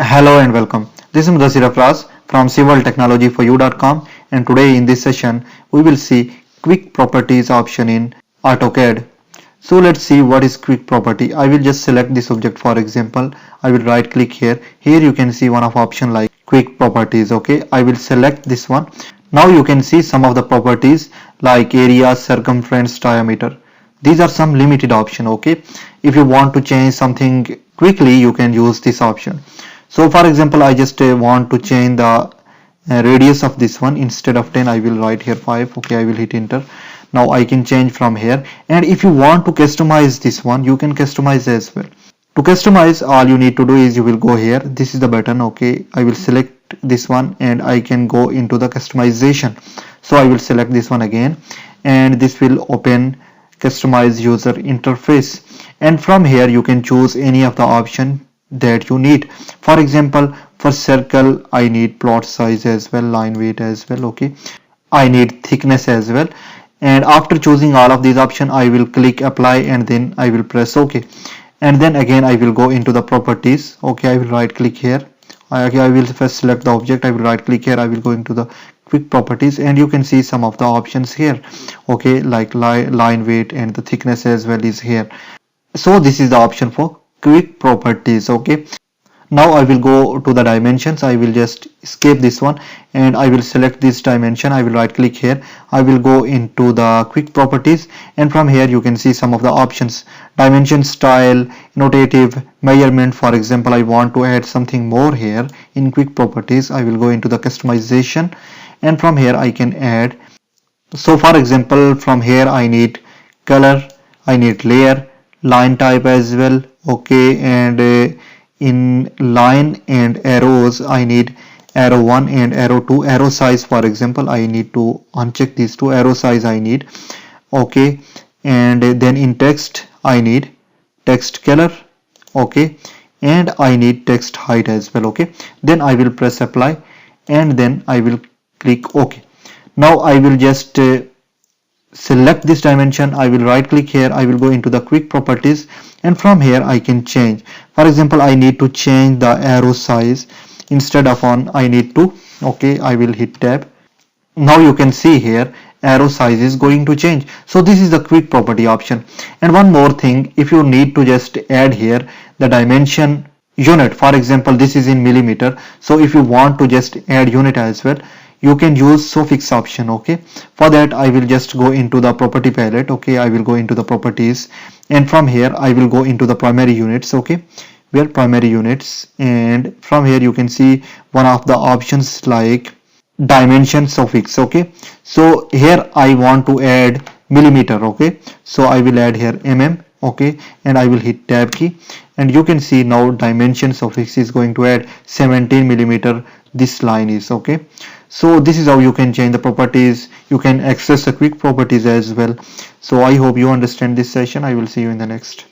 Hello and welcome. This is Mudassir Afraz from civiltechnologyforyou.com, and today in this session we will see quick properties option in AutoCAD. So let's see what is quick property. I will just select this object. For example, I will right click here. Here you can see one of option like quick properties. Okay, I will select this one. Now you can see some of the properties like area, circumference, diameter. These are some limited option. Okay, if you want to change something quickly, you can use this option. So for example, I just want to change the radius of this one. Instead of 10, I will write here 5. Okay, I will hit enter. Now I can change from here, and if you want to customize this one, you can customize as well. To customize, all you need to do is you will go here. This is the button. Okay, I will select this one and I can go into the customization. So I will select this one again, and this will open customize user interface, and from here you can choose any of the option that you need. For example, for circle I need plot size as well, line weight as well. Okay, I need thickness as well, and after choosing all of these options, I will click apply and then I will press OK, and then again I will go into the properties. Okay, I will right click here. I will first select the object. I will right click here. I will go into the quick properties, and you can see some of the options here. Okay, like line weight and the thickness as well is here. So this is the option for quick properties. Okay, now I will go to the dimensions. I will just escape this one and I will select this dimension. I will right click here. I will go into the quick properties, and from here you can see some of the options: dimension, style, annotative, measurement. For example, I want to add something more here in quick properties. I will go into the customization, and from here I can add. So for example, from here I need color, I need layer, line type as well. Okay, and in line and arrows I need arrow 1 and arrow 2. Arrow size, for example, I need to uncheck these two. Arrow size I need. Okay, and then in text I need text color. Okay, and I need text height as well. Okay, then I will press apply and then I will click OK. Now I will just select this dimension. I will right click here. I will go into the quick properties, and from here I can change. For example, I need to change the arrow size. Instead of on, I need to. Okay, I will hit tab. Now you can see here arrow size is going to change. So this is the quick property option. And one more thing, if you need to just add here the dimension unit, for example this is in millimeter, so if you want to just add unit as well, you can use suffix option. Okay, for that I will just go into the property palette. Okay, I will go into the properties, and from here I will go into the primary units. Okay, where primary units, and from here you can see one of the options like dimension suffix. Okay, so here I want to add millimeter. Okay, so I will add here mm. Okay, and I will hit tab key, and you can see now dimension suffix is going to add 17 millimeter. This line is okay. So this is how you can change the properties. You can access the quick properties as well. So I hope you understand this session. I will see you in the next.